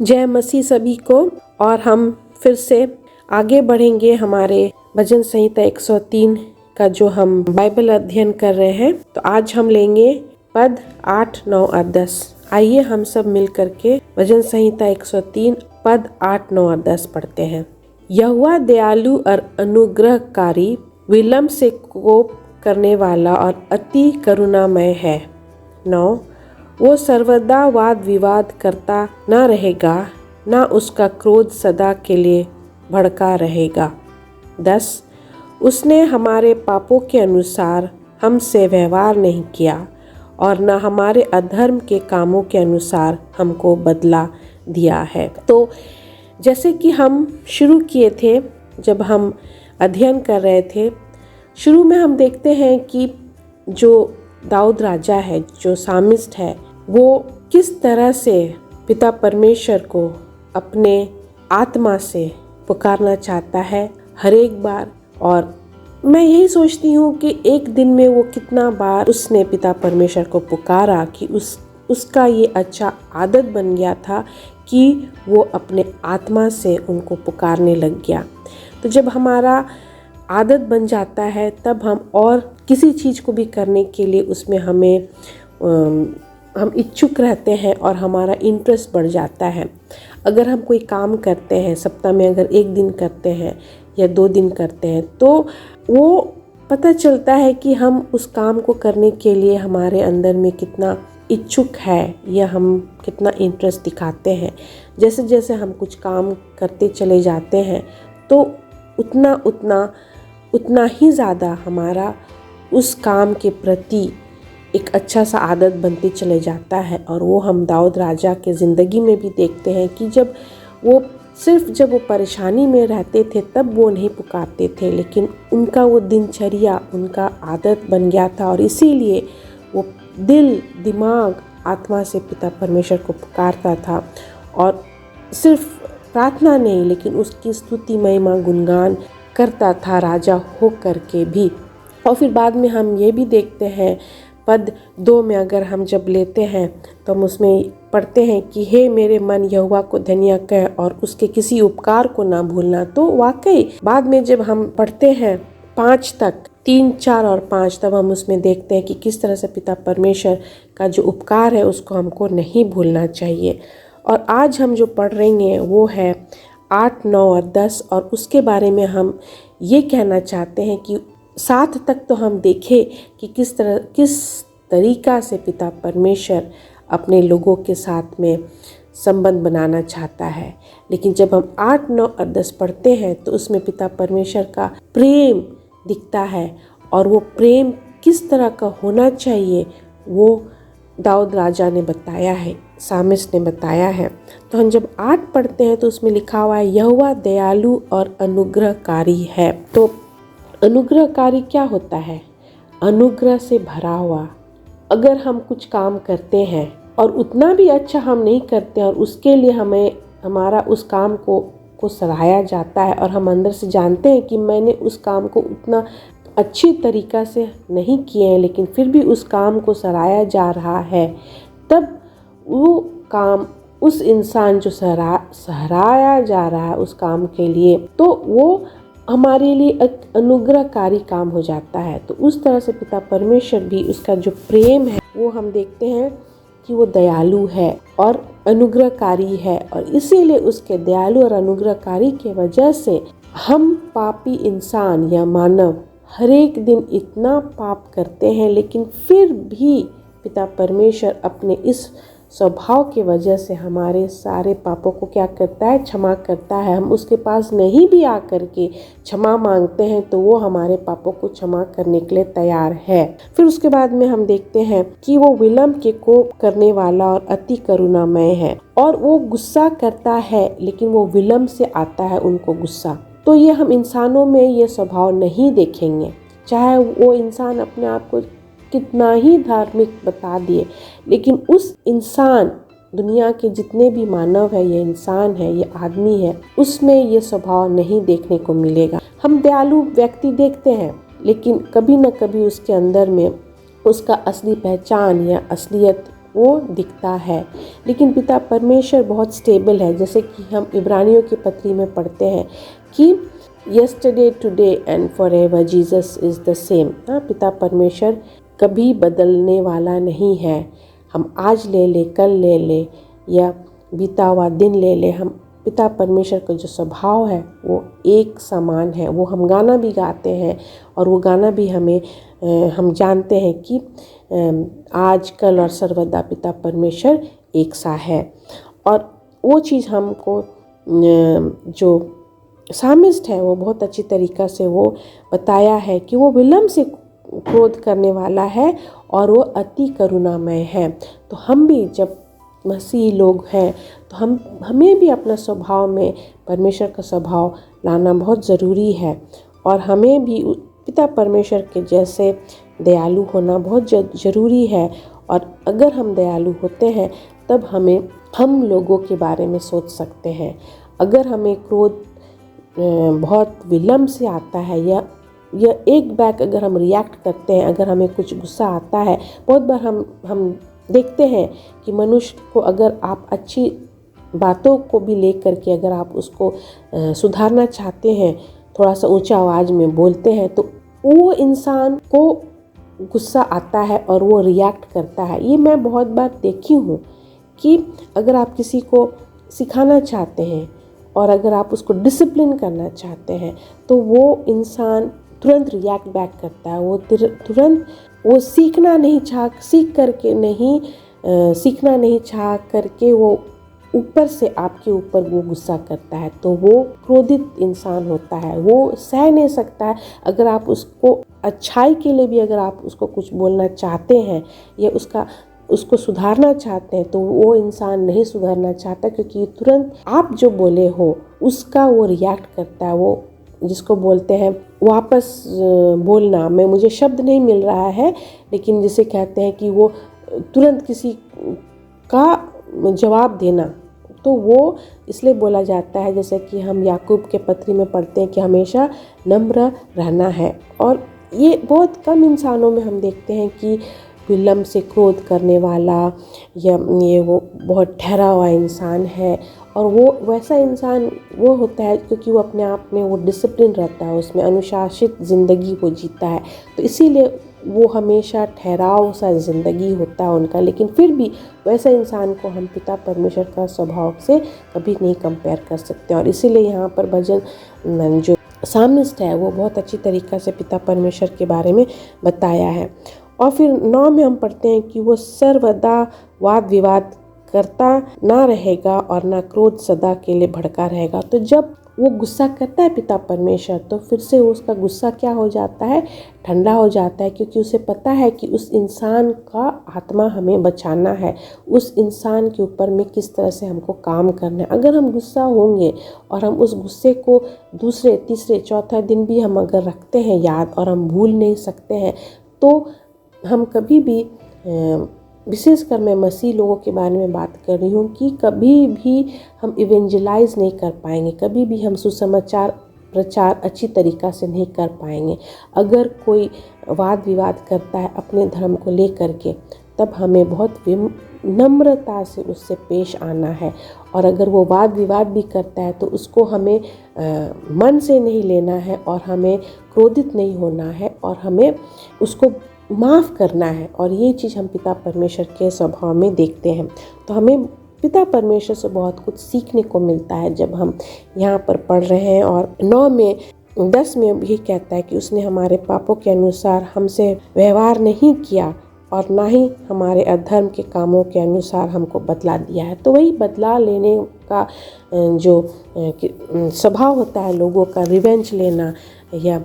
जय मसीह सभी को। और हम फिर से आगे बढ़ेंगे हमारे भजन संहिता 103 का जो हम बाइबल अध्ययन कर रहे हैं। तो आज हम लेंगे पद 8, 9 और 10। आइए हम सब मिल करके भजन संहिता 103 पद 8, 9 और 10 पढ़ते हैं। यहोवा दयालु और अनुग्रहकारी, विलम्ब से कोप करने वाला और अति करुणामय है। 9, वो सर्वदा वाद विवाद करता न रहेगा, न उसका क्रोध सदा के लिए भड़का रहेगा। 10, उसने हमारे पापों के अनुसार हमसे व्यवहार नहीं किया और न हमारे अधर्म के कामों के अनुसार हमको बदला दिया है। तो जैसे कि हम शुरू किए थे, जब हम अध्ययन कर रहे थे, शुरू में हम देखते हैं कि जो दाऊद राजा है, जो सामिस्ट है, वो किस तरह से पिता परमेश्वर को अपने आत्मा से पुकारना चाहता है हर एक बार। और मैं यही सोचती हूँ कि एक दिन में वो कितना बार उसने पिता परमेश्वर को पुकारा कि उसका ये अच्छा आदत बन गया था कि वो अपने आत्मा से उनको पुकारने लग गया। तो जब हमारा आदत बन जाता है, तब हम और किसी चीज़ को भी करने के लिए उसमें हम इच्छुक रहते हैं और हमारा इंटरेस्ट बढ़ जाता है। अगर हम कोई काम करते हैं, सप्ताह में अगर 1 दिन करते हैं या 2 दिन करते हैं, तो वो पता चलता है कि हम उस काम को करने के लिए हमारे अंदर में कितना इच्छुक है या हम कितना इंटरेस्ट दिखाते हैं। जैसे जैसे हम कुछ काम करते चले जाते हैं, तो उतना ही ज़्यादा हमारा उस काम के प्रति एक अच्छा सा आदत बनते चले जाता है। और वो हम दाऊद राजा के ज़िंदगी में भी देखते हैं कि जब वो परेशानी में रहते थे, तब वो नहीं पुकारते थे, लेकिन उनका वो दिनचर्या, उनका आदत बन गया था और इसीलिए वो दिल, दिमाग, आत्मा से पिता परमेश्वर को पुकारता था। और सिर्फ प्रार्थना नहीं, लेकिन उसकी स्तुति, महिमा, गुणगान करता था राजा हो करके भी। और फिर बाद में हम ये भी देखते हैं, पद 2 में अगर हम जब लेते हैं तो हम उसमें पढ़ते हैं कि हे मेरे मन, यहोवा को धन्य कह और उसके किसी उपकार को ना भूलना। तो वाकई बाद में जब हम पढ़ते हैं 5 तक, 3, 4 और 5, तब हम उसमें देखते हैं कि किस तरह से पिता परमेश्वर का जो उपकार है उसको हमको नहीं भूलना चाहिए। और आज हम जो पढ़ रहे हैं वो है 8, 9 और 10, और उसके बारे में हम ये कहना चाहते हैं कि 7 तक तो हम देखें कि किस तरीका से पिता परमेश्वर अपने लोगों के साथ में संबंध बनाना चाहता है। लेकिन जब हम 8, 9 और 10 पढ़ते हैं तो उसमें पिता परमेश्वर का प्रेम दिखता है, और वो प्रेम किस तरह का होना चाहिए वो दाऊद राजा ने बताया है, सामिस्ट ने बताया है। तो हम जब 8 पढ़ते हैं तो उसमें लिखा हुआ है, यहोवा दयालु और अनुग्रहकारी है। तो अनुग्रहकारी क्या होता है? अनुग्रह से भरा हुआ। अगर हम कुछ काम करते हैं और उतना भी अच्छा हम नहीं करते और उसके लिए हमारा उस काम को सराहा जाता है और हम अंदर से जानते हैं कि मैंने उस काम को उतना अच्छी तरीका से नहीं किए हैं, लेकिन फिर भी उस काम को सराहा जा रहा है, तब वो काम, उस इंसान जो सराहा जा रहा है उस काम के लिए, तो वो हमारे लिए एक अनुग्रहकारी काम हो जाता है। तो उस तरह से पिता परमेश्वर भी, उसका जो प्रेम है वो हम देखते हैं कि वो दयालु है और अनुग्रहकारी है। और इसीलिए उसके दयालु और अनुग्रहकारी के वजह से हम पापी इंसान या मानव हर एक दिन इतना पाप करते हैं, लेकिन फिर भी पिता परमेश्वर अपने इस स्वभाव की वजह से हमारे सारे पापों को क्या करता है? क्षमा करता है। हम उसके पास नहीं भी आकर के क्षमा मांगते हैं तो वो हमारे पापों को क्षमा करने के लिए तैयार है। फिर उसके बाद में हम देखते हैं कि वो विलम्ब के कोप करने वाला और अति करुणामय है। और वो गुस्सा करता है, लेकिन वो विलम्ब से आता है उनको गुस्सा। तो ये हम इंसानों में ये स्वभाव नहीं देखेंगे, चाहे वो इंसान अपने आप को कितना ही धार्मिक बता दिए, लेकिन उस इंसान, दुनिया के जितने भी मानव है, ये इंसान है, ये आदमी है, उसमें ये स्वभाव नहीं देखने को मिलेगा। हम दयालु व्यक्ति देखते हैं, लेकिन कभी न कभी उसके अंदर में उसका असली पहचान या असलियत वो दिखता है। लेकिन पिता परमेश्वर बहुत स्टेबल है, जैसे कि हम इब्रानियों की पत्री में पढ़ते हैं कि yesterday, today and forever Jesus is the same। पिता परमेश्वर कभी बदलने वाला नहीं है। हम आज ले ले, कल ले ले या बीता हुआ दिन ले ले, हम पिता परमेश्वर का जो स्वभाव है वो एक समान है। वो हम गाना भी गाते हैं और वो गाना भी हम जानते हैं कि आज, कल और सर्वदा पिता परमेश्वर एक सा है। और वो चीज़ हमको जो सामिस्ट है वो बहुत अच्छी तरीक़ा से वो बताया है कि वो विलम्ब से क्रोध करने वाला है और वो अति करुणामय है। तो हम भी जब मसीही लोग हैं तो हमें भी अपना स्वभाव में परमेश्वर का स्वभाव लाना बहुत ज़रूरी है और हमें भी पिता परमेश्वर के जैसे दयालु होना बहुत ज़रूरी है। और अगर हम दयालु होते हैं तब हम लोगों के बारे में सोच सकते हैं। अगर हमें क्रोध बहुत विलम्ब से आता है या एक बैग अगर हम रिएक्ट करते हैं, अगर हमें कुछ गुस्सा आता है, बहुत बार हम देखते हैं कि मनुष्य को अगर आप अच्छी बातों को भी लेकर के अगर आप उसको सुधारना चाहते हैं, थोड़ा सा ऊंचा आवाज़ में बोलते हैं तो वो इंसान को गुस्सा आता है और वो रिएक्ट करता है। ये मैं बहुत बार देखी हूँ कि अगर आप किसी को सिखाना चाहते हैं और अगर आप उसको डिसिप्लिन करना चाहते हैं तो वो इंसान तुरंत रिएक्ट बैक करता है। वो तुरंत वो सीखना नहीं चाह करके वो ऊपर से आपके ऊपर वो गुस्सा करता है। तो वो क्रोधित इंसान होता है, वो सह नहीं सकता है। अगर आप उसको अच्छाई के लिए भी अगर आप उसको कुछ बोलना चाहते हैं या उसको सुधारना चाहते हैं तो वो इंसान नहीं सुधारना चाहता, क्योंकि तुरंत आप जो बोले हो उसका वो रिएक्ट करता है। वो जिसको बोलते हैं वापस बोलना, मुझे शब्द नहीं मिल रहा है, लेकिन जिसे कहते हैं कि वो तुरंत किसी का जवाब देना, तो वो इसलिए बोला जाता है जैसे कि हम याकूब के पत्री में पढ़ते हैं कि हमेशा नम्र रहना है। और ये बहुत कम इंसानों में हम देखते हैं कि विलम्ब से क्रोध करने वाला या ये वो बहुत ठहरा हुआ इंसान है। और वो वैसा इंसान वो होता है क्योंकि वो अपने आप में वो डिसिप्लिन रहता है, उसमें अनुशासित ज़िंदगी वो जीता है, तो इसीलिए वो हमेशा ठहराव सा ज़िंदगी होता है उनका। लेकिन फिर भी वैसा इंसान को हम पिता परमेश्वर का स्वभाव से कभी नहीं कंपेयर कर सकते। और इसीलिए यहाँ पर भजन जो सामिस्ट है वो बहुत अच्छी तरीक़ा से पिता परमेश्वर के बारे में बताया है। और फिर 9 में हम पढ़ते हैं कि वो सर्वदा वाद विवाद करता ना रहेगा और ना क्रोध सदा के लिए भड़का रहेगा। तो जब वो गुस्सा करता है पिता परमेश्वर तो फिर से उसका गुस्सा क्या हो जाता है, ठंडा हो जाता है, क्योंकि उसे पता है कि उस इंसान का आत्मा हमें बचाना है, उस इंसान के ऊपर में किस तरह से हमको काम करना है। अगर हम गुस्सा होंगे और हम उस गुस्से को दूसरे, तीसरे, चौथा दिन भी हम अगर रखते हैं याद और हम भूल नहीं सकते हैं, तो हम कभी भी विशेषकर मैं मसीह लोगों के बारे में बात कर रही हूँ कि कभी भी हम इवेंजलाइज नहीं कर पाएंगे, कभी भी हम सुसमाचार प्रचार अच्छी तरीक़ा से नहीं कर पाएंगे। अगर कोई वाद विवाद करता है अपने धर्म को लेकर के, तब हमें बहुत नम्रता से उससे पेश आना है। और अगर वो वाद विवाद भी करता है तो उसको हमें मन से नहीं लेना है और हमें क्रोधित नहीं होना है और हमें उसको माफ़ करना है। और ये चीज़ हम पिता परमेश्वर के स्वभाव में देखते हैं। तो हमें पिता परमेश्वर से बहुत कुछ सीखने को मिलता है जब हम यहाँ पर पढ़ रहे हैं। और 9 में 10 में भी कहता है कि उसने हमारे पापों के अनुसार हमसे व्यवहार नहीं किया और ना ही हमारे अधर्म के कामों के अनुसार हमको बदला दिया है। तो वही बदला लेने का जो स्वभाव होता है लोगों का, रिवेंज लेना, या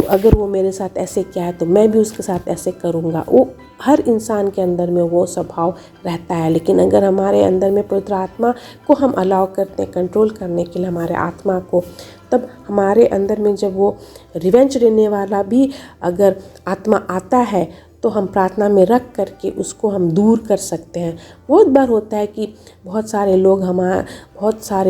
अगर वो मेरे साथ ऐसे किया है तो मैं भी उसके साथ ऐसे करूँगा, वो हर इंसान के अंदर में वो स्वभाव रहता है। लेकिन अगर हमारे अंदर में पवित्र आत्मा को हम अलाउ करते हैं कंट्रोल करने के लिए हमारे आत्मा को, तब हमारे अंदर में जब वो रिवेंज लेने वाला भी अगर आत्मा आता है तो हम प्रार्थना में रख करके उसको हम दूर कर सकते हैं। बहुत बार होता है कि बहुत सारे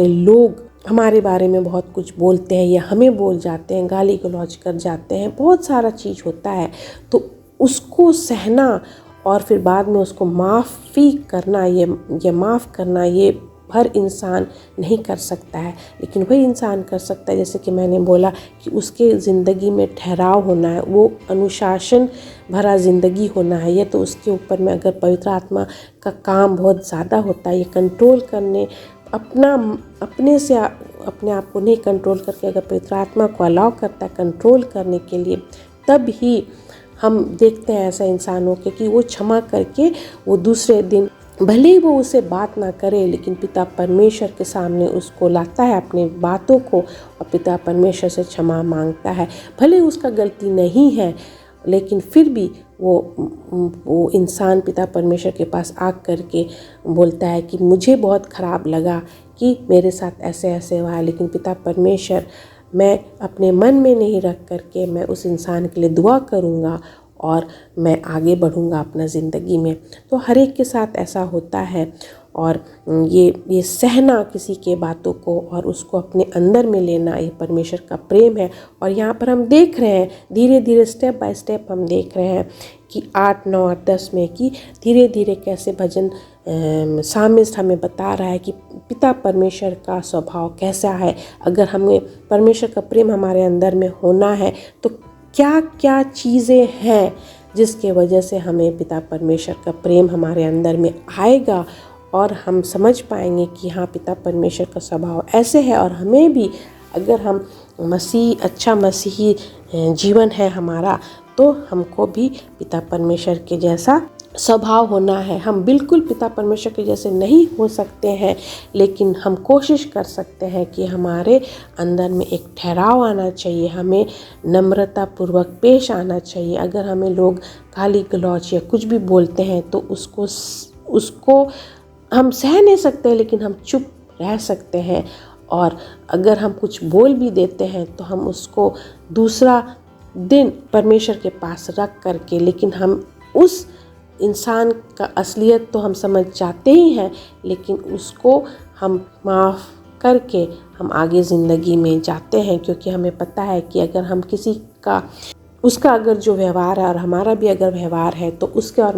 लोग हमारे बारे में बहुत कुछ बोलते हैं या हमें बोल जाते हैं, गाली गलौज कर जाते हैं, बहुत सारा चीज़ होता है। तो उसको सहना और फिर बाद में उसको माफ़ी करना, ये माफ़ करना, ये हर इंसान नहीं कर सकता है, लेकिन वही इंसान कर सकता है, जैसे कि मैंने बोला कि उसके ज़िंदगी में ठहराव होना है, वो अनुशासन भरा ज़िंदगी होना है। ये तो उसके ऊपर में अगर पवित्र आत्मा का काम बहुत ज़्यादा होता है, ये कंट्रोल करने, अपने से अपने आप को नहीं कंट्रोल करके अगर पवित्र आत्मा को अलाउ करता है कंट्रोल करने के लिए, तब ही हम देखते हैं ऐसे इंसानों के कि वो क्षमा करके वो दूसरे दिन भले ही वो उसे बात ना करे, लेकिन पिता परमेश्वर के सामने उसको लाता है अपनी बातों को और पिता परमेश्वर से क्षमा मांगता है। भले उसका गलती नहीं है, लेकिन फिर भी वो इंसान पिता परमेश्वर के पास आ करके बोलता है कि मुझे बहुत ख़राब लगा कि मेरे साथ ऐसे ऐसे हुआ, लेकिन पिता परमेश्वर, मैं अपने मन में नहीं रख करके मैं उस इंसान के लिए दुआ करूँगा और मैं आगे बढ़ूँगा अपना ज़िंदगी में। तो हर एक के साथ ऐसा होता है। और ये सहना किसी के बातों को और उसको अपने अंदर में लेना, ये परमेश्वर का प्रेम है। और यहाँ पर हम देख रहे हैं धीरे धीरे स्टेप बाय स्टेप हम देख रहे हैं कि 8, 9 और 10 में कि धीरे धीरे कैसे भजन सामिस्ट हमें बता रहा है कि पिता परमेश्वर का स्वभाव कैसा है। अगर हमें परमेश्वर का प्रेम हमारे अंदर में होना है तो क्या क्या चीज़ें हैं जिसके वजह से हमें पिता परमेश्वर का प्रेम हमारे अंदर में आएगा और हम समझ पाएंगे कि हाँ, पिता परमेश्वर का स्वभाव ऐसे है। और हमें भी, अगर हम अच्छा मसीही जीवन है हमारा, तो हमको भी पिता परमेश्वर के जैसा स्वभाव होना है। हम बिल्कुल पिता परमेश्वर के जैसे नहीं हो सकते हैं, लेकिन हम कोशिश कर सकते हैं कि हमारे अंदर में एक ठहराव आना चाहिए, हमें नम्रतापूर्वक पेश आना चाहिए। अगर हमें लोग गाली गलौज या कुछ भी बोलते हैं तो उसको हम सह नहीं सकते, लेकिन हम चुप रह सकते हैं। और अगर हम कुछ बोल भी देते हैं तो हम उसको दूसरा दिन परमेश्वर के पास रख करके, लेकिन हम उस इंसान का असलियत तो हम समझ जाते ही हैं, लेकिन उसको हम माफ़ करके हम आगे ज़िंदगी में जाते हैं, क्योंकि हमें पता है कि अगर हम किसी का उसका अगर जो व्यवहार है और हमारा भी अगर व्यवहार है तो उसके और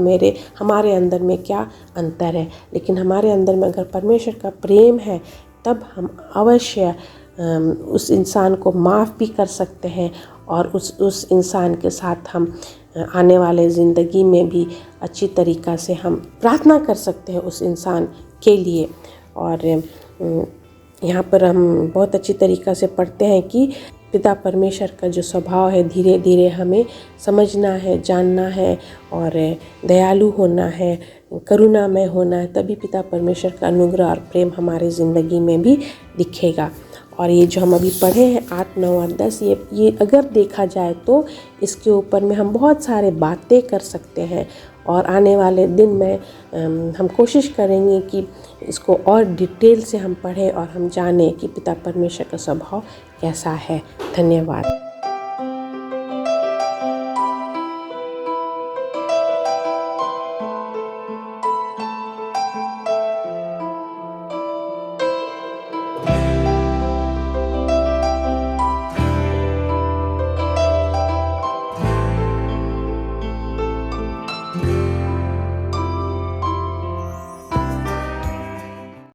हमारे अंदर में क्या अंतर है। लेकिन हमारे अंदर में अगर परमेश्वर का प्रेम है तब हम अवश्य उस इंसान को माफ़ भी कर सकते हैं और उस इंसान के साथ हम आने वाले ज़िंदगी में भी अच्छी तरीक़ा से हम प्रार्थना कर सकते हैं उस इंसान के लिए। और यहाँ पर हम बहुत अच्छी तरीक़ा से पढ़ते हैं कि पिता परमेश्वर का जो स्वभाव है धीरे धीरे हमें समझना है, जानना है और दयालु होना है, करुणामय होना है, तभी पिता परमेश्वर का अनुग्रह और प्रेम हमारी ज़िंदगी में भी दिखेगा। और ये जो हम अभी पढ़े हैं 8, 9 और 10, ये अगर देखा जाए तो इसके ऊपर में हम बहुत सारे बातें कर सकते हैं। और आने वाले दिन में हम कोशिश करेंगे कि इसको और डिटेल से हम पढ़ें और हम जानें कि पिता परमेश्वर का स्वभाव कैसा है। धन्यवाद।